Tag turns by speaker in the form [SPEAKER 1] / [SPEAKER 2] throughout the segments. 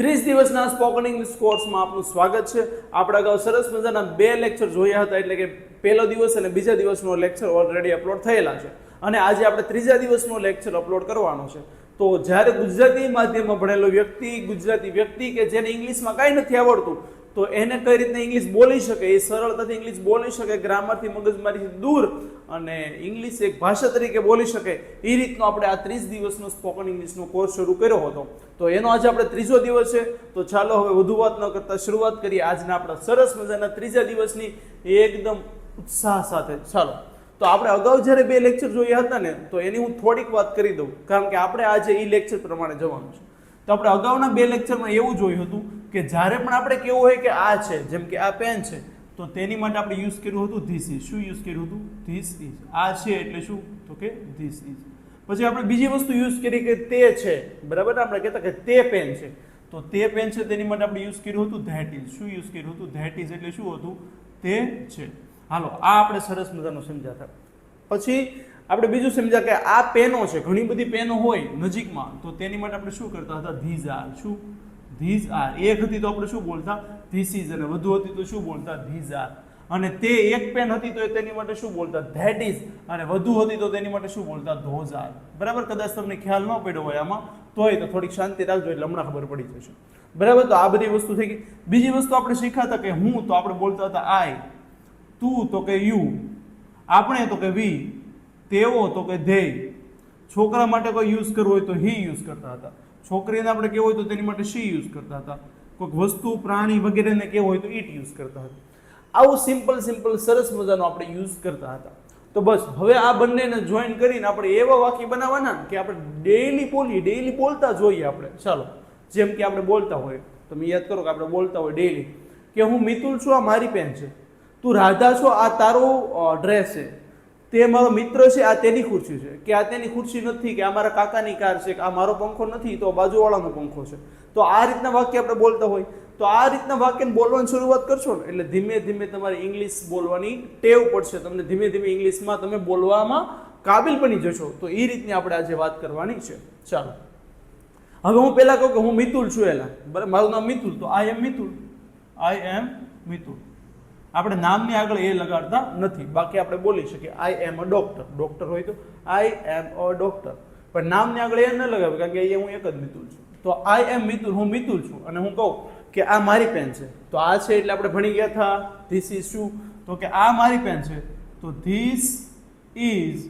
[SPEAKER 1] 30 દિવસના spoken English કોર્સમાં આપનું સ્વાગત છે। આપણે અગાઉ સરસ મજાના બે લેક્ચર જોયા હતા, એટલે કે પહેલો દિવસ અને બીજા દિવસનો લેક્ચર ઓલરેડી અપલોડ થયેલા છે અને આજે આપણે ત્રીજા દિવસનો લેક્ચર અપલોડ કરવાનો છે। તો જ્યારે ગુજરાતી માધ્યમમાં ભણેલો ગુજરાતી વ્યક્તિ કે જેને ઇંગ્લિશમાં કાંઈ નથી આવડતું, તો એને કઈ રીતના ઇંગ્લિશ બોલી શકે, એ સરળતાથી ઇંગ્લિશ બોલી શકે, ગ્રામરથી મગજમારીથી દૂર અને ઇંગ્લિશ એક ભાષા તરીકે બોલી શકે, એ રીતનો આપણે આ 30 દિવસનો સ્પોકન ઇંગ્લિશનો કોર્સ શરૂ કર્યો હતો। તો એનો આજે આપણે ત્રીજો દિવસ છે। તો ચાલો હવે વધુ વાત ન કરતા શરૂઆત કરીએ આજના આપણા સરસ મજાના ત્રીજા દિવસની એકદમ ઉત્સાહ સાથે। ચાલો, તો આપણે અગાઉ જ્યારે બે લેક્ચર જોયા હતા ને, તો એની હું થોડીક વાત કરી દઉં, કારણ કે આપણે આજે એ લેક્ચર પ્રમાણે જવાનું છે। તો આપણે અગાઉના બે લેક્ચરમાં એવું જોયું હતું કે જ્યારે પણ આપણે કેવું હોય કે આ છે, જેમ કે આ પેન છે, તો તેની માટે આપણે યુઝ કર્યું હતું ધીસ ઇઝ। શું યુઝ કર્યું હતું? This is. આ છે એટલે શું? તો કે ધીસ ઇઝ। પછી આપણે બીજી વસ્તુ યુઝ કરી કે તે છે, બરાબર? આપણે કહેતા કે તે પેન છે, તો તે પેન છે તેની માટે આપણે યુઝ કર્યું હતું ધેટ ઇઝ। શું યુઝ કર્યું હતું? ધેટ ઇઝ એટલે શું હતું? તે છે। હાલો, આ આપણે સરસ મજાનું સમજ્યા હતા। પછી આપણે બીજું સમજ્યા કે આ પેનો છે, ઘણી બધી પેનો હોય નજીકમાં, તો તેની માટે આપણે શું કરતા હતા? These are. શું? These are. એક હતી તો આપણે શું બોલતા? This is. અને વધુ હતી તો શું બોલતા? These are. અને તે એક પેન હતી તો તેની માટે શું બોલતા? That is. અને વધુ હતી તો તેની માટે શું બોલતા? Those are. બરાબર? કદાચ તમને ખ્યાલ ન પડ્યો હોય આમાં, તોય તો થોડીક શાંતિ રાખજો, એટલે હમણાં ખબર પડી જશે। બરાબર? તો આ બધી વસ્તુ થઈ ગઈ। બીજી વસ્તુ આપણે શીખ્યા હતા કે હું, તો આપણે બોલતા હતા આઈ, તું તો કે યુ, આપણે તો કે વી, તેઓ તો કે ધે, છોકરા માટે કોઈ યુઝ કરવું હોય તો હી યુઝ કરતા હતા, છોકરીને આપણે કેવું હોય તો તેની માટે શી યુઝ કરતા હતા, કોઈક વસ્તુ પ્રાણી વગેરેને કેવું હોય તો ઇટ યુઝ કરતા હતા। આવું સિમ્પલ સરસ મજાનો આપણે યુઝ કરતા હતા। તો બસ હવે આ બંનેને જોઈન કરીને આપણે એવા વાક્ય બનાવવાના કે આપણે ડેઈલી બોલતા જોઈએ આપણે। ચાલો, જેમ કે આપણે બોલતા હોય, તમે યાદ કરો કે આપણે બોલતા હોય ડેઈલી કે હું મિતુલ છું, આ મારી પેન છે, તું રાધા છો, આ તારો ડ્રેસ છે, તે મારો મિત્ર છે, આ તેની ખુરશી છે, કે આ તેની ખુરશી નથી, કે આ મારા કાકાની કાર છે, કે આ મારો પંખો નથી તો બાજુવાળાનો પંખો છે। તો આ રીતના વાક્ય આપણે બોલતા હોય, તો આ રીતના વાક્યને બોલવાની શરૂઆત કરશો ને, એટલે ધીમે ધીમે તમારે ઇંગ્લિશ બોલવાની ટેવ પડશે, તમને ધીમે ધીમે ઇંગ્લિશમાં તમે બોલવામાં કાબિલ બની જશો। તો એ રીતની આપણે આજે વાત કરવાની છે। ચાલો, હવે હું પહેલા કહું કે હું મિતુલ છું, એલા બરાબર, મારું નામ મિતુલ, તો I am Mitul. I am Mitul. આપણે નામની આગળ એ લગાડતા નથી, બાકી આપણે બોલી શકીએ આઈ એમ અ ડોક્ટર, ડોક્ટર હોય તો આઈ એમ અ ડોક્ટર, પણ નામની આગળ એ ન લગાવે, કારણ કે અહીંયા હું એક જ મિતુલ છું। તો આઈ એમ મિતુલ, હું મિતુલ છું, અને હું કહું કે આ મારી પેન છે, તો આ છે એટલે આપણે ભણી ગયા હતા ધીસ ઇઝ શું, તો કે આ મારી પેન છે, તો ધીસ ઇઝ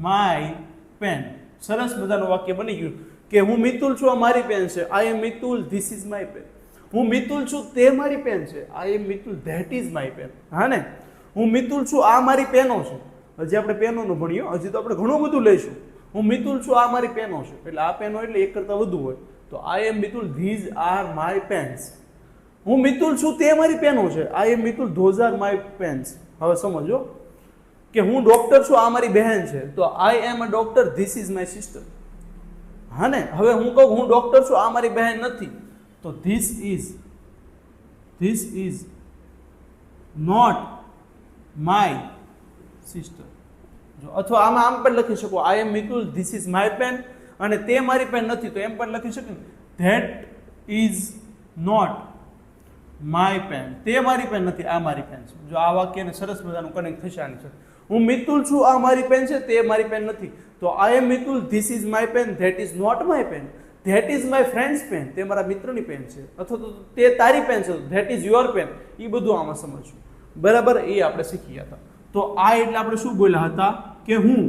[SPEAKER 1] માય પેન। સરસ મજાનું વાક્ય બની ગયું કે હું મિતુલ છું, આ મારી પેન છે, I am Mitul, this is my pen. હું મિતુલ છું, તે મારી પેન છે, I am Mitul, that is my pen. હા ને? હું મિતુલ છું, આ મારી પેનો છે, હજી આપણે પેનોનું ભણીએ, હજી તો આપણે ઘણું બધું લઈશું। હું મિતુલ છું, આ મારી પેનો છે, એટલે આ પેનો એટલે એક કરતાં વધુ હોય, તો I am Mitul, these are my pens. હું મિતુલ છું, તે મારી પેનો છે, I am Mitul, those are my pens. હવે સમજો કે હું ડોક્ટર છું, આ મારી બહેન છે, તો I am a doctor, this is my sister. હા ને? હવે હું કહું હું ડોક્ટર છું, આ મારી બહેન નથી, તો this is not my sister. જો અથવા આમાં આમ પણ લખી શકો, I am Mitul, this is my pen, અને તે મારી પેન નથી તો એમ પણ લખી શકે, that is not my pen, તે મારી પેન નથી, આ મારી પેન છે। જો આ વાક્યને સરસ મજાનું કનેક્ટ થશે આની સાથે। હું મિતુલ છું, આ મારી પેન છે, તે મારી પેન નથી, તો I am Mitul, this is my pen, that is not my pen, that is my friend's pen, તે મારા મિત્રની પેન છે, અથવા તો તે તારી પેન છે, ધેટ ઇઝ યોર પેન। એ બધું આમાં સમજવું, બરાબર? એ આપણે શીખી ગયા હતા। તો આ એટલે આપણે શું બોલ્યા હતા કે હું,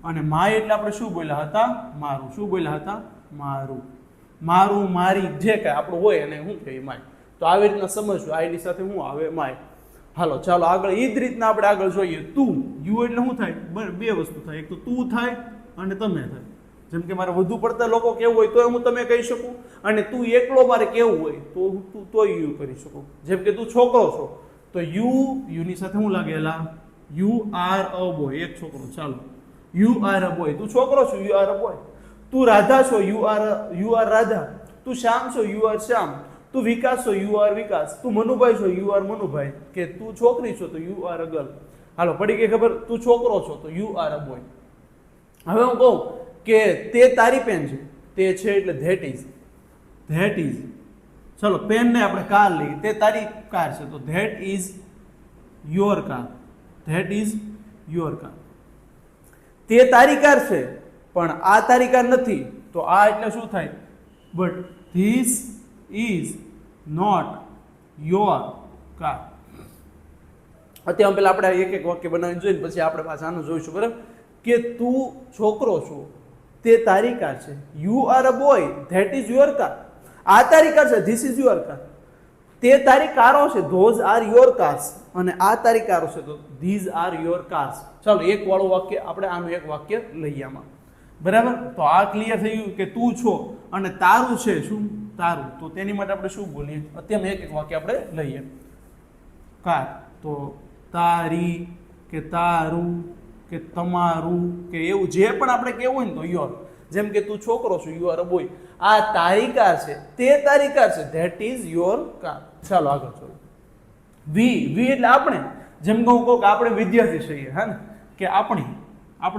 [SPEAKER 1] અને માય એટલે આપણે શું બોલ્યા હતા? મારું। શું બોલ્યા હતા? મારું, મારી, જે કાંઈ આપણું હોય એને શું કહીએ? માય। તો આવી રીતના સમજવું, આઈની સાથે હું આવે? માય। હાલો, ચાલો આગળ એ જ રીતના આપણે આગળ જોઈએ। તું, યુ એટલે શું થાય? બે વસ્તુ થાય, એક તો તું થાય અને તમે થાય। જેમ કે મારે વધુ પડતા લોકો કેવું હોય તો હું તમે કહી શકું, અને તું એકલો મારે કેવું હોય તો તું તોય યુ કરી શકું। જેમ કે તું છોકરો છો, તો યુની સાથે હું લાગેલા? યુ આર અ બોય, એક છોકરો। ચાલો, યુ આર અ બોય, તું છોકરો છો, યુ આર અ બોય। તું રાધા છો, યુ આર રાધા। તું શ્યામ છો, યુ આર શ્યામ। તું વિકાસ છો, યુ આર વિકાસ। તું મનુભાઈ છો, યુ આર મનુભાઈ। કે તું છોકરી છો તો યુ આર અ ગર્લ। હાલો, પડી ગઈ ખબર? તું છોકરો છો તો યુ આર અ બોય। હવે હું કહું કે તે તારી પેન છે, તે છે એટલે ધેટ ઇઝ ચલો પેન ને આપણે કાર લઈએ, તે તારી કાર છે તો that is your car. That is your car. તે તારી કાર છે પણ આ તારી કાર નથી, તો આ એટલે શું થાય? But this is not your car. અત્યારે પેલા આપણે એક એક વાક્ય બનાવીને જોઈને પછી આપણે પાછા આનું જોઈશું, બરાબર? કે તું છોકરો છો, તે તારી કાર છે. You are a boy, that is your car. આ તારી કાર છે, ધીસ ઇઝ યોર કાર. તે તારી કારો છે, ધોઝ આર યોર કાર્સ. અને આ તારી કારો છે તો ધીઝ આર યોર કાર્સ. ચાલો એક વાળું વાક્ય આપણે આનું એક વાક્ય લઈએ આમાં, બરાબર? તો આ ક્લિયર થઈ ગયું કે તું છો અને તારું છે, શું? તારું. તો તેની માટે આપણે શું બોલીએ? અત્યારે એક એક વાક્ય આપણે લઈએ. કાર તો તારી કે તારું કે તમારું કે એવું જે પણ આપણે કહેવું હોય ને તો યોર. જેમ કે તું છોકરો છો, યુ આર અ બોય. આ તારી કાર છે, તે તારી કાર છે, ધેટ ઇઝ યોર કાર. ચાલો આગળ ચાલો. વી એટલે આપણે. જેમ કે હું કહું કે આપણે વિદ્યાર્થી છીએ, હા ને, કે આપણે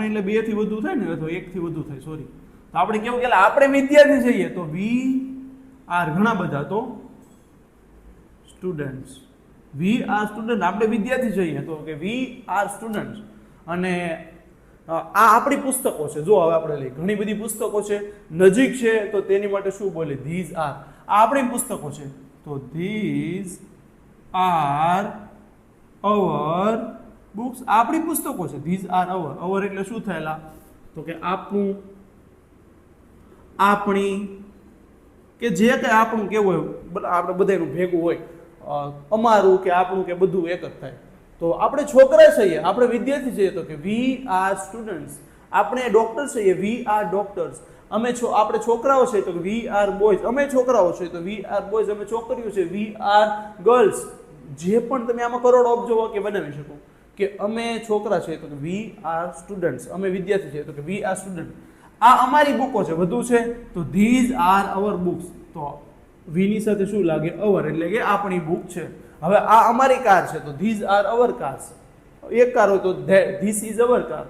[SPEAKER 1] એટલે 2 થી વધુ થાય ને, અથવા 1 થી વધુ થાય, સોરી. તો આપણે કેવું કે આપણે વિદ્યાર્થી છીએ, તો વી આર ઘણા બધા, તો સ્ટુડન્ટ્સ. વી આર સ્ટુડન્ટ, આપણે વિદ્યાર્થી છીએ તો કે વી આર સ્ટુડન્ટ્સ. અને આ આપણી પુસ્તકો છે. જો હવે આપણે લઈએ, ઘણી બધી પુસ્તકો છે, નજીક છે, તો તેની માટે શું બોલે? These are. આ આપણી પુસ્તકો છે તો ધીઝ આર અવર બુક્સ. આપણી પુસ્તકો છે, ધીઝ આર અવર. અવર એટલે શું થયેલા? તો કે આપણું, આપણી, કે જે કંઈ આપણું કેવું હોય, આપણે બધાનું ભેગું હોય, અમારું કે આપણું કે બધું એક જ થાય. તો આપણે છોકરા છીએ, આપણે વિદ્યાર્થી છીએ તો કે વી આર સ્ટુડન્ટ્સ. આપણે ડોક્ટર છીએ, વી આર ડોક્ટર્સ. આપણે છોકરાઓ છે તો વી આર બોયઝ. અમે છોકરાઓ છે તો વી આર બોયઝ. અમે છોકરીઓ છે, વી આર ગર્લ્સ. જે પણ તમે આમાં કરોડો અબજો વાક્ય બનાવી શકો કે અમે છોકરા છે તો કે વી આર સ્ટુડન્ટ્સ. અમે વિદ્યાર્થી છીએ તો કે વી આર સ્ટુડન્ટ. આ અમારી બુકો છે, વધુ છે તો ધીઝ આર અવર બુક્સ. તો વી ની સાથે શું લાગે? અવર, એટલે કે આપણી બુક છે. હવે આ અમારી કાર છે તો ધીઝ આર અવર કાર્સ. એક કાર હોય તો ધીસ ઇઝ અવર કાર.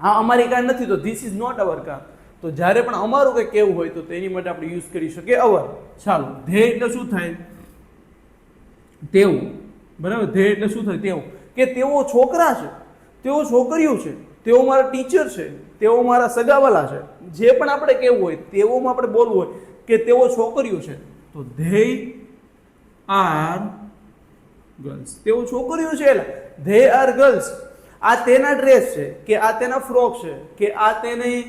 [SPEAKER 1] આ અમારી કાર નથી તો this is not our car. તો જ્યારે પણ અમારું કંઈ કેવું હોય તો તેની માટે આપણે યુઝ કરી શકીએ અવર. ચાલો, ધે એટલે શું થાય? તેવું, બરાબર? ધે એટલે શું થાય? તેવું. કે તેઓ છોકરા છે, તેઓ છોકરીઓ છે, તેઓ મારા ટીચર છે, તેઓ મારા સગાવાલા છે. જે પણ આપણે કેવું હોય તેઓમાં આપણે બોલવું હોય કે તેઓ છોકરીઓ છે તો ધે આર ગર્લ્સ. તેઓ છોકરીઓ છે, એટલે ધે આર ગર્લ્સ. આ તેના ડ્રેસ છે, કે આ તેના ફ્રોક છે, કે આ તેની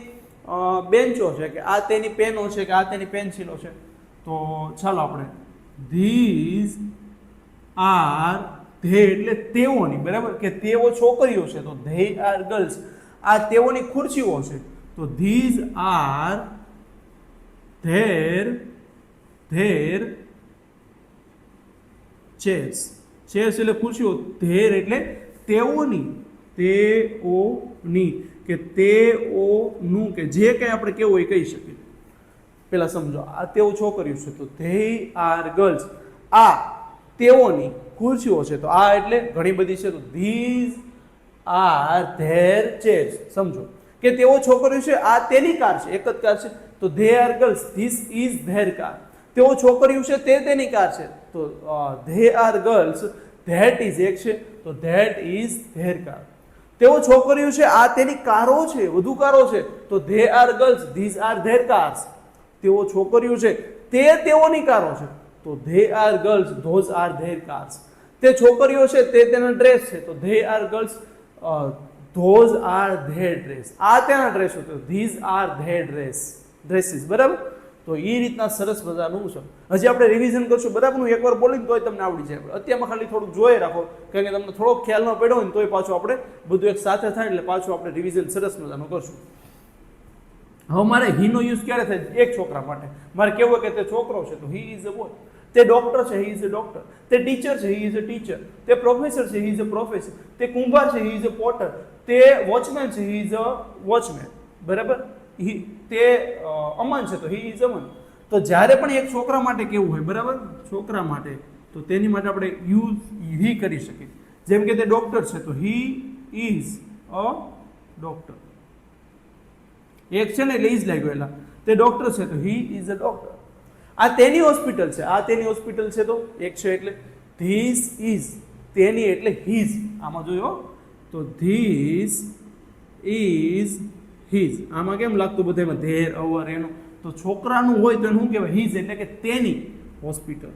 [SPEAKER 1] બેન્ચો છે, કે આ તેની પેનો છે, કે આ તેની પેન્સિલો છે. તો ચાલો આપણે ધીઝ આર, ધે એટલે તેઓની, બરાબર? કે તેઓ છોકરીઓ છે તો ધે આર ગર્લ્સ. આ તેઓની ખુરશીઓ છે તો these are there chairs. Chairs એટલે ખુરશીઓ, ધેર એટલે તેઓની, કે તેઓનું, કે જે કંઈ આપણે કેવું હોય કહી શકીએ. પેલા સમજો, આ તેઓ છોકરીઓ છે તો ધે આર ગર્લ્સ. આ તેઓની ખુરશીઓ છે તો આ એટલે ઘણી બધી છે તો ધીઝ આર ધેર ચેર્સ. સમજો કે તેઓ છોકરીઓ છે, આ તેની કાર છે, એક જ કાર છે તો they are girls. This is there car. તેઓ છોકરીઓ છે, તે તેની કાર છે તો they are girls. That is એક છે તો ધેટ ઇઝ ધેર કાર. તેઓ છોકરીઓ છે, આ તેની કારો છે, વધુ કારો છે તો they are girls. These are there cars. તેઓ છોકરીઓ છે, તે તેઓની કારો છે તો they are girls. Those are there cars. તે છોકરીઓ છે, તે તેના ડ્રેસ છે તો they are girls. Those are there dress. આ તેના ડ્રેસ તો ધીઝ આર ધેર ડ્રેસીસ. બરાબર? તો એ રીતના સરસ મજાનું છે. હજી આપણે રિવિઝન કરશું, બરાબર? હું એકવાર બોલીને તોય તમને આવડી જાય. અત્યારમાં ખાલી થોડુંક જોઈ રાખો, કારણ કે તમને થોડોક ખ્યાલ ન પડ્યો હોય ને તોય પાછું આપણે બધું એક સાથે થાય એટલે પાછું આપણે રિવિઝન સરસ મજાનું કરશું. હવે મારે હીનો યુઝ ક્યારે થાય? એક છોકરા માટે. મારે કેવું કે તે છોકરો છે તો હી ઇઝ અ બોય. તે ડોક્ટર છે, હી ઇઝ અ ડોક્ટર. તે ટીચર છે, હી ઇઝ અ ટીચર. તે પ્રોફેસર છે, હી ઇઝ અ પ્રોફેસર. તે કુંભાર છે, હી ઇઝ અ પોટર. તે વોચમેન છે, હી ઇઝ અ વોચમેન. બરાબર? તે અમન છે તો હી ઇઝ અમન. તો જ્યારે પણ એક છોકરા માટે કેવું હોય, બરાબર? છોકરા માટે તો તેની માટે આપણે યુઝ હી કરી શકીએ. જેમ કે તે ડોક્ટર છે તો હી ઇઝ અ ડોક્ટર. એક છે ને એટલે ઇઝ લાગ્યો. એલા તે ડોક્ટર છે તો હી ઇઝ અ ડોક્ટર. આ તેની હોસ્પિટલ છે, આ તેની હોસ્પિટલ છે તો એક છે એટલે ધીસ ઇઝ, તેની એટલે હિઝ, આમાં જોયો તો ધીસ ઇઝ હિઝ, આમાં કેમ લાગતું બધામાં ધેર અવર એનું, તો છોકરાનું હોય તો શું કહેવાય હિઝ, એટલે કે તેની હોસ્પિટલ,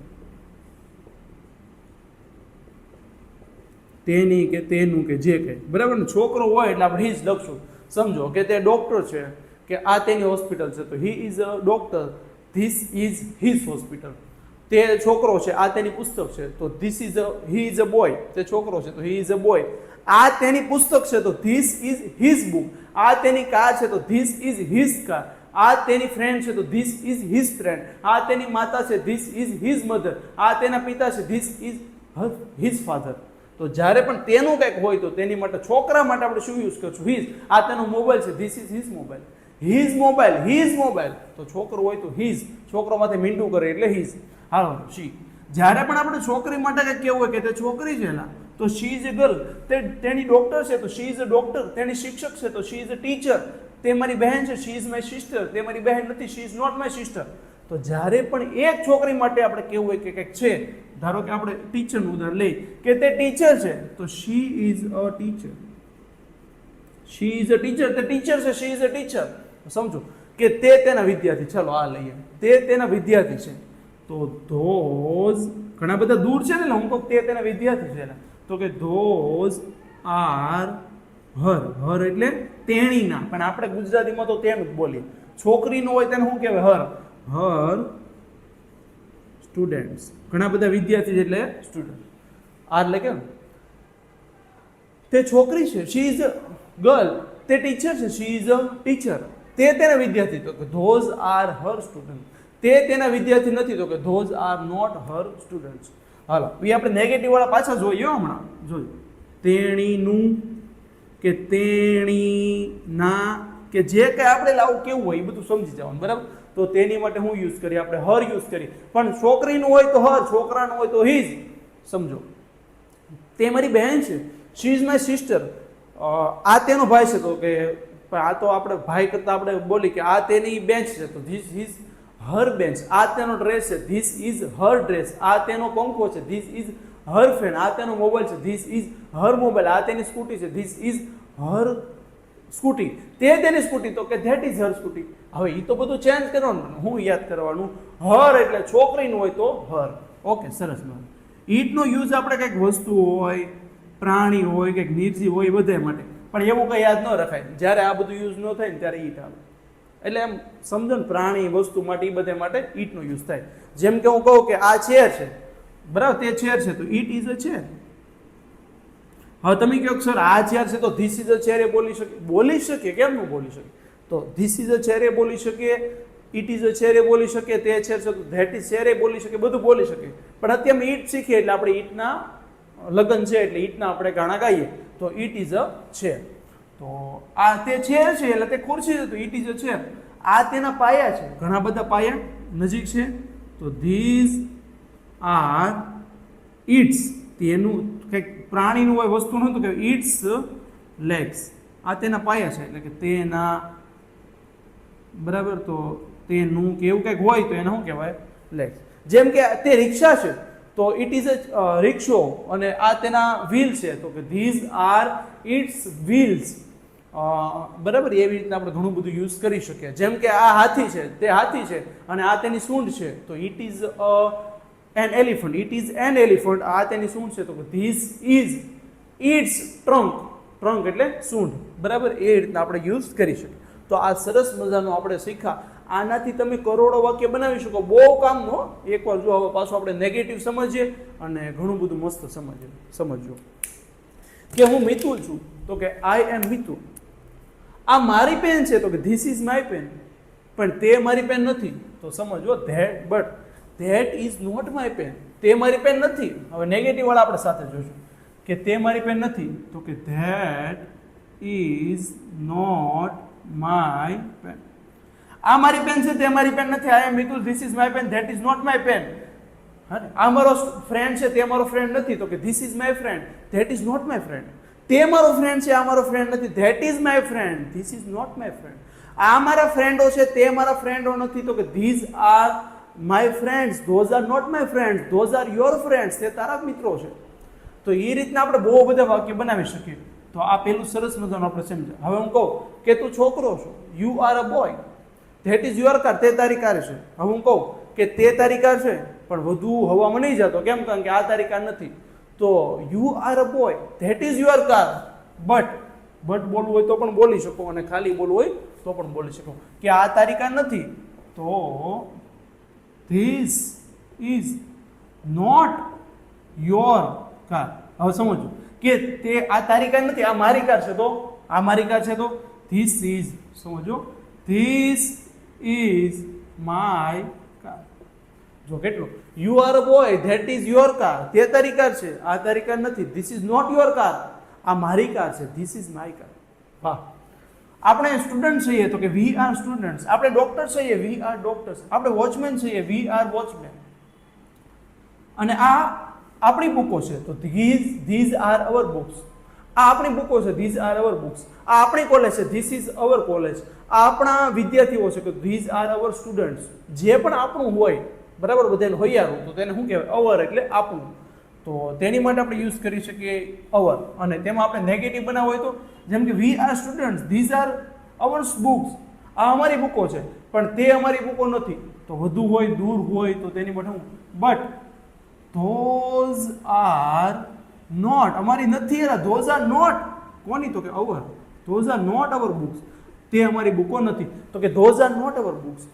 [SPEAKER 1] તેની કે તેનું કે જે કંઈ, બરાબર ને. છોકરો હોય એટલે આપણે હિઝ લખશું. સમજો કે તે ડોક્ટર છે, કે આ તેની હોસ્પિટલ છે તો હી is a doctor, this is his hospital. તે છોકરો છે, આ તેની પુસ્તક છે તો this is he is a boy, તે છોકરો છે તો હી ઇઝ અ બોય. આ તેની પુસ્તક છે તો ધીસ ઇઝ હિઝ બુક. આ તેની કાર છે તો ધીસ ઇઝ હિઝ કાર. આ તેની ફ્રેન્ડ છે તો ધીસ ઇઝ હિઝ ફ્રેન્ડ. આ તેની માતા છે ધીસ ઇઝ હિઝ મધર. આ તેના પિતા છે ધીસ ઇઝ હિઝ ફાધર. તો જ્યારે પણ તેનું કંઈક હોય તો તેની માટે, છોકરા માટે આપણે શું યુઝ કરશું? હિઝ. આ તેનો મોબાઈલ છે, this is his mobile. His mobile, his mobile. તો છોકરો હોય તો હિઝ, છોકરો માથે મીંડું કરે એટલે હિઝ. હાલો શી. જ્યારે પણ આપણે છોકરી માટે કંઈક કેવું હોય કે તે છોકરી છે ને તો શી ઇઝ અ ગર્લ. તેની ડોક્ટર છે તો શી ઇઝ અ ડોક્ટર. તેની શિક્ષક છે તો શી ઇઝ અ ટીચર. તે મારી બહેન છે, શી ઇઝ માય સિસ્ટર. તે મારી બહેન નથી, she is not my sister. તો જ્યારે પણ એક છોકરી માટે આપણે કેવું હોય કે કંઈક છે, ધારો કે આપણે ટીચરનું ઉદાહરણ લઈ કે તે ટીચર છે તો she is a teacher. She is a teacher, તે ટીચર છે, શી ઇઝ અ ટીચર. સમજો કે તે તેના વિદ્યાર્થી, ચલો આ લઈએ, તે તેના વિદ્યાર્થી છે તો ધોઝ, ઘણા બધા દૂર છે ને, હું કહું તે તેના વિદ્યાર્થી છે તો કે ધોઝ આર હર. હર એટલે તેણીના, પણ આપણે ગુજરાતીમાં તો તેનું જ બોલીએ. છોકરીનું હોય તેને શું કહેવાય? હર. હર સ્ટુડન્ટ્સ. ઘણા બધા વિદ્યાર્થી છે એટલે સ્ટુડન્ટ. આ એટલે કેમ તે છોકરી છે, શી ઇઝ અ ગર્લ. તે ટીચર છે, શી ઇઝ અ ટીચર. તે તેના વિદ્યાર્થી તો કે ધોઝ આર હર સ્ટુડન્ટ. તે તેના વિદ્યાર્થી નથી તો કે those are not her students. હાલો એ આપણે નેગેટિવ વાળા પાછા જોઈએ. હમણાં જોયું તેણીનું કે તેણીના કે જે કંઈ આપણે લાવું કેવું હોય એ બધું સમજી જવાનું, બરાબર. તો તેની માટે હું યુઝ કરીએ? આપણે હર યુઝ કરીએ. પણ છોકરીનું હોય તો હર, છોકરાનું હોય તો હિઝ. સમજો તે મારી બહેન છે, શી ઇઝ માય સિસ્ટર. આ તેનો ભાઈ છે તો કે આ તો આપણે ભાઈ કરતા આપણે બોલી કે આ તેની બેન્ચ છે તો ધીસ ઇઝ હર બેન્ચ. આ તેનો ડ્રેસ છે, ધીસ ઇઝ હર ડ્રેસ. આ તેનો પંખો છે, ધીસ ઇઝ હર ફેન. આ તેનો મોબાઈલ છે, ધીસ ઇઝ હર મોબાઈલ. આ તેની સ્કૂટી છે, ધીસ ઇઝ હર સ્કૂટી. તે તેની સ્કૂટી તો કે ધેટ ઇઝ હર સ્કૂટી. હવે એ તો બધું ચેન્જ કરવાનું, હું યાદ કરવાનું. હર એટલે છોકરીનું હોય તો હર. ઓકે, સરસ. ઈટનો યુઝ આપણે કંઈક વસ્તુ હોય, પ્રાણી હોય, કંઈક નિર્જીવ હોય, બધા માટે. પણ એવું કંઈ યાદ ન રખાય. જ્યારે આ બધું યુઝ ન થાય ને ત્યારે ઈટ આવે. એટલે એમ સમજો ને, પ્રાણી વસ્તુ માટે એ બધા માટે ઈટનો યુઝ થાય. જેમ કે હું કહું કે આ ચેર છે, બરાબર, તે ચેર છે તો ઈટ ઇઝ અ ચેર. હવે તમે કહો સર આ ચેર છે તો ધીસ ઇઝ અ ચેર એ બોલી શકે? બોલી શકે, કેમ ન બોલી શકે? તો ધીસ ઇઝ અ ચેર એ બોલી શકે, ઇટ ઇઝ અ ચેર એ બોલી શકે, તે ચેર છે તો ધેટ ઇઝ ચેર એ બોલી શકે, બધું બોલી શકે. પણ અત્યારે ઈટ શીખીએ એટલે આપણે ઈટના લગન છે એટલે ઈટના આપણે ગાણા ગાઈએ તો ઇટ ઇઝ અ ચેર. તો આ તે ચેર છે એટલે તે ખુરશી છે તો ઇટ ઇઝ અ ચેર. આ તેના પાયા છે, ઘણા બધા પાયા નજીક છે તો ધીઝ આર ઇટ્સ. તેનું કંઈક પ્રાણીનું હોય, વસ્તુ નહોતું કે ઇટ્સ લેગ્સ. આ તેના પાયા છે એટલે કે તેના, બરાબર. તો તેનું કે એવું કંઈક હોય તો એને શું કહેવાય? લેગ્સ. જેમ કે તે રિક્ષા છે તો ઇટ ઇઝ અ રિક્ષો. અને આ તેના વ્હીલ છે તો કે ધીઝ આર ઇટ્સ વ્હીલ્સ. બરાબર. એવી રીતના આપણે ઘણું બધું યુઝ કરી શકીએ. જેમ કે આ હાથી છે, તે હાથી છે, અને આ તેની સૂંઢ છે તો it is an elephant. It is an elephant. આ તેની સૂંઢ છે તો ધીસ ઇઝ ઇટ્સ ટ્રંક. ટ્રંક એટલે સૂંઢ, બરાબર. એ રીતના આપણે યુઝ કરી શકીએ. તો આ સરસ મજાનું આપણે શીખ્યા. આનાથી તમે કરોડો વાક્ય બનાવી શકો. બહુ કામનો. એકવાર જો હવે પાછું આપણે નેગેટિવ સમજીએ અને ઘણું બધું મસ્ત સમજજો કે હું મિતુલ છું તો કે આઈ એમ મિતુલ. આ મારી પેન છે તો કે ધીસ ઇઝ માય પેન. પણ તે મારી પેન નથી તો સમજો that, but that is not my pen. તે મારી પેન નથી. હવે નેગેટિવ વાળા આપણે સાથે જોઈશું કે તે મારી પેન નથી તો કે that is not my pen. આ મારી પેન છે, તે મારી પેન નથી. I am Mitul, this is my pen, that is not my pen. આ મારો ફ્રેન્ડ છે, તે મારો ફ્રેન્ડ નથી તો કે this is my friend, that is not my friend. તે મારો ફ્રેન્ડ છે, આ મારો ફ્રેન્ડ નથી, that is my friend, this is not my friend. આ મારા ફ્રેન્ડો છે, તે મારા ફ્રેન્ડો નથી તો કે these are my friends, those are not my friends, those are your friends, તે તારા મિત્રો છે. તો એ રીતના આપણે બહુ બધા વાક્ય બનાવી શકીએ. તો આ પેલું સરસ મજાનું આપણે સમજાય. હવે હું કહું કે તું છોકરો છો, you are a boy, that is your car, તે તારી કાર છે. હવે હું કહું કે તે તારી કાર છે પણ વધુ હવામાં નહીં જતો, કેમ? કારણ કે આ તારી કાર નથી. તો you are a boy, that is your car, but બોલવું હોય તો પણ બોલી શકો, અને ખાલી બોલવું હોય તો પણ બોલી શકો કે આ તારી કાર નથી. તો this is not your car. હવે સમજો કે તે આ તારી કાર નથી, આ મારી કાર છે. તો આ મારી કાર છે, તો ધીસ ઇઝ, સમજો, ધીસ ઇઝ માય કાર. જો કેટલું, you are a boy, that is your car, તે તારી કાર છે, આ તારી કાર નથી. This is not your car, આ મારી કાર છે, ધીસ ઇઝ માય કાર. વાહ. આપણે સ્ટુડન્ટ છીએ તો કે વી આર સ્ટુડન્ટ્સ. આપણે ડોક્ટર છીએ, વી આર ડોક્ટર્સ. આપણે વોચમેન છીએ, વી આર વોચમેન. અને આ આપણી બુકો છે, તો ધીઝ આર અવર બુક્સ. આ આપણી બુકો છે, ધીઝ આર અવર બુક્સ. આ આપણી કોલેજ છે, ધીસ ઇઝ અવર કોલેજ. આ આપણા વિદ્યાર્થીઓ છે, કે ધીઝ આર અવર સ્ટુડન્ટ્સ. જે પણ આપણું હોય, બરાબર, બધાને હોયારું, તો તેને શું કહેવાય? અવર, એટલે આપણું. તો તેની માટે આપણે યુઝ કરી શકીએ અવર. અને તેમાં આપણે નેગેટિવ બનાવવું હોય તો, જેમ કે we are students, these are hours books. આ અમારી બુકો છે પણ તે અમારી બુકો નથી. તો વધુ હોય, દૂર હોય, તો તેની માટે હું બટ ધોઝ આર નોટ, અમારી નથી. ધોઝ આર નોટ કોની? તો કે our. Those are not our books, તે અમારી બુકો નથી. તો કે those are not our books.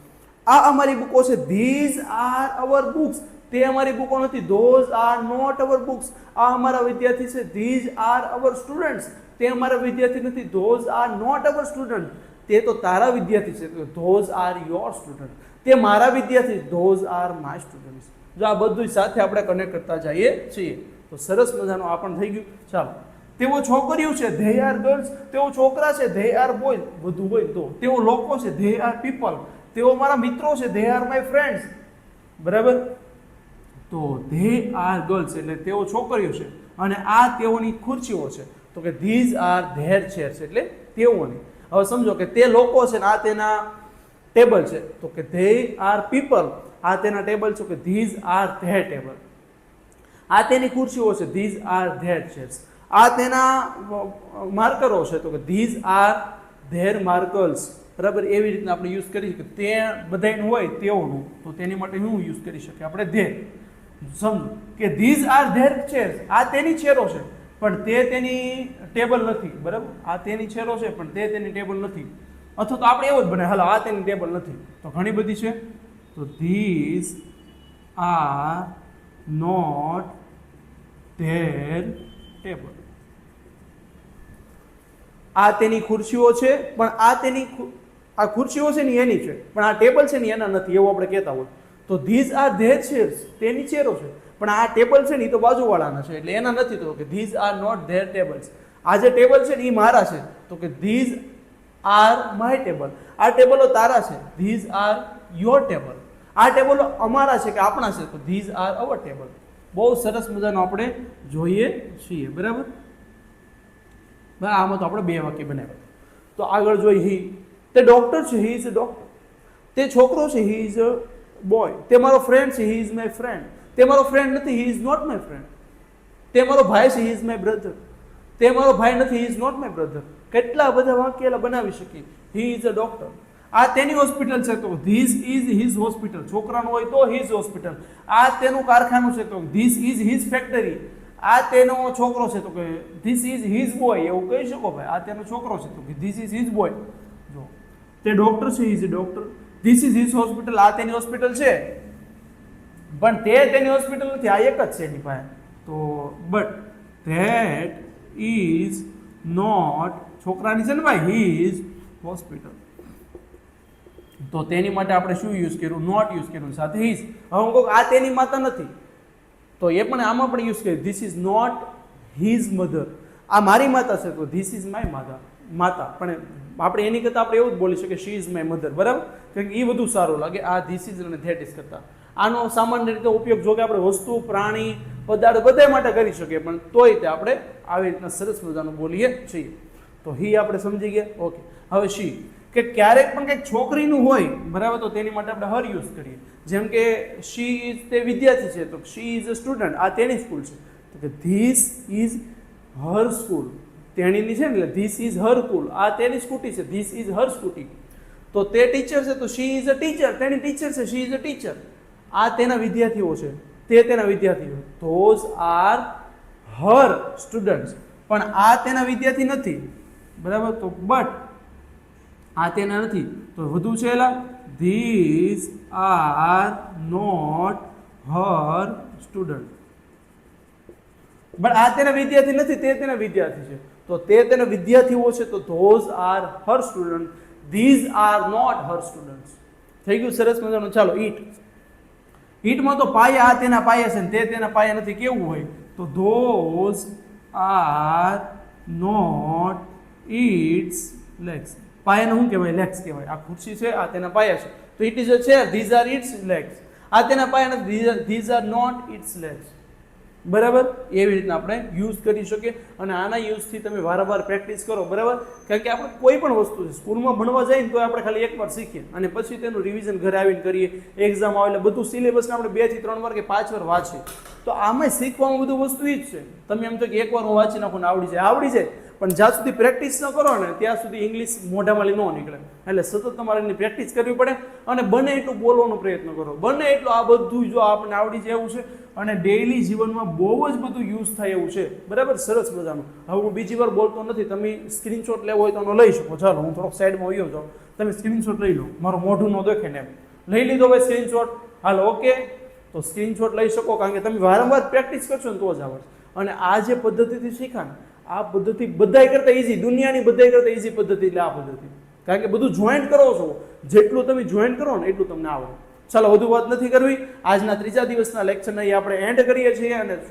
[SPEAKER 1] આ અમારી બુકો છે, ધીઝ આર અવર બુક્સ, તે અમારી બુકો નથી. Those are not our books. આ અમારા વિદ્યાર્થી છે, ધીઝ આર અવર સ્ટુડન્ટ્સ, તે અમારા વિદ્યાર્થી નથી. Those are not our student, તે તો તારા વિદ્યાર્થી છે. ધોઝ આર યોર સ્ટુડન્ટ, તે મારા વિદ્યાર્થી. Those are my students. જો આ બધું સાથે આપણે કનેક્ટ કરતા જઈએ છીએ તો સરસ મજાનું આ પણ થઈ ગયું. ચાલો, તેઓ છોકરીઓ છે, ધે આર ગર્લ્સ. તેઓ છોકરા છે, ધે આર બોય, વધુ હોય તો. તેઓ લોકો છે, ધે આર પીપલ. તેઓ મારા મિત્રો છે, ધે આર માય ફ્રેન્ડ્સ. બરાબર. તો ધે આર ગર્લ્સ એટલે તેઓ છોકરીઓ છે, અને આ તેઓની ખુરશીઓ છે. તો કે ધીઝ આર ધેર ચેર્સ, એટલે તેઓની. હવે સમજો કે તે લોકો છે ને આ તેના ટેબલ છે, તો કે ધે આર પીપલ. આ તેના ટેબલ છે, કે ધીઝ આર ધેર ટેબલ. આ તેની ખુરશીઓ છે, ધીઝ આર ધેર ચેર્સ. આ તેના માર્કરો છે, તો કે ધીઝ આર ધેર માર્કર્સ. બરાબર. એવી રીતના આપણે યુઝ કરી શકીએ. તે બધાનું હોય તેઓનું, તો તેની માટે શું યુઝ કરી શકીએ આપણે? ધેર. સમજો કે ધીઝ આર ધેર ચેર્સ. આ તેની ચેરો છે પણ તે તેની ટેબલ નથી. બરાબર. આ તેની ચેરો છે પણ તે તેની ટેબલ નથી. અથવા તો આપણે એવું જ બને, હાલો આ તેની ટેબલ નથી, તો ઘણી બધી છે. તો these are not their table. આ તેની ખુરશીઓ છે પણ આ તેની આ ખુરશીઓ છે ને એની છે, પણ આ ટેબલ છે ને એના નથી, એવું આપણે કહેતા હોય. તો ધીઝ આર ધેર ચેર્સ, તેની ચેરો છે, પણ આ ટેબલ છે ને એ તો બાજુવાળાના છે, એટલે એના નથી. તો કે these are not their tables. આ જે ટેબલ છે ને એ મારા છે, તો કે ધીઝ આર માય ટેબલ. આ ટેબલો તારા છે, ધીઝ આર યોર ટેબલ. આ ટેબલો અમારા છે કે આપણા છે, તો ધીઝ આર અવર ટેબલ. બહુ સરસ મજાનો આપણે જોઈએ છીએ. બરાબર. આમાં તો આપણે બે વાક્ય બનાવ્યા. તો આગળ જોઈએ હી. તે ડોક્ટર છે, હી ઇઝ અ ડોક્ટર. તે છોકરો છે, હી ઇઝ અ બોય. તે મારો ફ્રેન્ડ છે, હી ઇઝ માય ફ્રેન્ડ. તે મારો ફ્રેન્ડ નથી, he is not my friend. તે મારો ભાઈ છે, હી ઇઝ માય બ્રધર. તે મારો ભાઈ નથી, he is not my brother. કેટલા બધા વાક્ય બનાવી શકીએ. He is a doctor. આ તેની હોસ્પિટલ છે, તો ધીસ ઇઝ હિઝ હોસ્પિટલ. છોકરાનું હોય તો હિઝ હોસ્પિટલ. આ તેનું કારખાનું છે, તો ધીસ ઇઝ હિઝ ફેક્ટરી. આ તેનો છોકરો છે, તો કે ધીસ ઇઝ હિઝ બોય. એવું કહી શકો ભાઈ, આ તેનો છોકરો છે, તો કે ધીસ ઇઝ હિઝ બોય. જો તે ડોક્ટર છે, is a doctor. This is his hospital. આ તેની હોસ્પિટલ છે પણ તે તેની હોસ્પિટલ નથી, આ એક જ છે એની પાસે. તો બટ ધેટ ઇઝ નોટ, છોકરાની છે ને ભાઈ, હિઝ હોસ્પિટલ. તો તેની માટે આપણે શું યુઝ કર્યું? નોટ યુઝ કર્યું, સાથે હિઝ. હવે હું કહું આ તેની માતા નથી, તો એ પણ આમાં પણ યુઝ કર્યું. This is not his mother. આ મારી માતા છે, તો ધીસ ઇઝ માય માતા. પણ આપણે એની કરતાં આપણે એવું જ બોલી શકીએ, શી ઇઝ માય મધર. બરાબર. કારણ કે એ વધુ સારું લાગે આ ધીસ ઇઝ અને ધેટ ઇઝ કરતાં. આનો સામાન્ય રીતે ઉપયોગ જો કે આપણે વસ્તુ, પ્રાણી, પદાર્થ બધા માટે કરી શકીએ, પણ તોય તે આપણે આવી રીતના સરસ મજાનું બોલીએ છીએ. તો હી આપણે સમજી ગયા. ઓકે. હવે શી, કે ક્યારેક પણ કંઈક છોકરીનું હોય બરાબર તો તેની માટે આપણે હર યુઝ કરીએ. જેમ કે શી ઇઝ તે વિદ્યાર્થી છે તો શી ઇઝ અ સ્ટુડન્ટ, આ તેની સ્કૂલ છે. તો કે ધીસ ઇઝ હર સ્કૂલ, તેણીની છે ને એટલે ધીસ ઇઝ હર સ્કૂલ, આ તેની સ્કૂટી છે, ધીસ ઇઝ હર સ્કૂટી. તો તે ટીચર છે તો શી ઇઝ અ ટીચર, તેની ટીચર છે, શી ઇઝ અ ટીચર, આ તેના વિદ્યાર્થીઓ છે, તે તેના વિદ્યાર્થીઓ, ધોઝ આર હર સ્ટુડન્ટ્સ. પણ આ તેના વિદ્યાર્થી નથી બરાબર, તો બટ આ તેના નથી તો વધુ છે એલા these are not her student. But આ તેના વિદ્યાર્થી નથી, તે તેના વિદ્યાર્થી છે, તો તે તેના વિદ્યાર્થીઓ છે તો those are her student, these are not her students. થઈ ગયું સરસ મજાનું. ચાલો ઈટ. ઈટમાં તો પાયા આ તેના પાયા છે ને તે તેના પાયા નથી, કેવું હોય તો those are not its legs. પાયાને શું કહેવાય? લેગ્સ કહેવાય. આ ખુરશી છે, આ તેના પાયા છે, તો it is a chair, these are its legs. આ તેના પાયા નથી, these are not its legs. બરાબર, એવી રીતના આપણે યુઝ કરી શકીએ. અને આના યુઝથી તમે વારંવાર પ્રેક્ટિસ કરો બરાબર, કારણ કે આપણે કોઈ પણ વસ્તુ છે સ્કૂલમાં ભણવા જઈએ ને તો આપણે ખાલી એકવાર શીખીએ અને પછી તેનું રિવિઝન ઘરે આવીને કરીએ, એક્ઝામ આવે એટલે બધું સિલેબસને આપણે 2 થી 3 વાર કે 5 વાર વાંચીએ. તો આમાં શીખવામાં બધું વસ્તુ એ જ છે. તમે એમ તો કે એકવાર હું વાંચી નાખું ને આવડી જાય, પણ જ્યાં સુધી પ્રેક્ટિસ ન કરો ને ત્યાં સુધી ઇંગ્લિશ મોઢામાંથી ન નીકળે. એટલે સતત તમારે એની પ્રેક્ટિસ કરવી પડે અને બને એટલું બોલવાનો પ્રયત્ન કરો, બને એટલું. આ બધું જો આપણને આવડી જાય એવું છે અને ડેઇલી જીવનમાં બહુ જ બધું યુઝ થાય એવું છે બરાબર, સરસ મજાનું. હવે હું બીજી વાર બોલતો નથી, તમે સ્ક્રીનશોટ લેવો હોય તો એનો લઈ શકો. ચાલો હું થોડોક સાઈડમાં વયો જાઉં, તમે સ્ક્રીનશોટ લઈ લો, મારું મોઢું ન દેખે ને એમ. લઈ લીધો ભાઈ સ્ક્રીનશોટ? હાલો ઓકે, તો સ્ક્રીનશોટ લઈ શકો, કારણ કે તમે વારંવાર પ્રેક્ટિસ કરશો ને તો જ આવડશે. અને આ જે પદ્ધતિથી શીખા ને, આ પદ્ધતિ બધાય કરતાં ઇઝી, દુનિયાની બધાય કરતાં ઇઝી પદ્ધતિ એટલે આ પદ્ધતિ. કારણ કે બધું જોઈન્ટ કરો છો, જેટલું તમે જોઈન્ટ કરો ને એટલું તમને આવડે. ચાલો વધુ વાત નથી કરવી. આજના ત્રીજા દિવસના લેક્ચરને આપણે એન્ડ કરીએ છીએ અને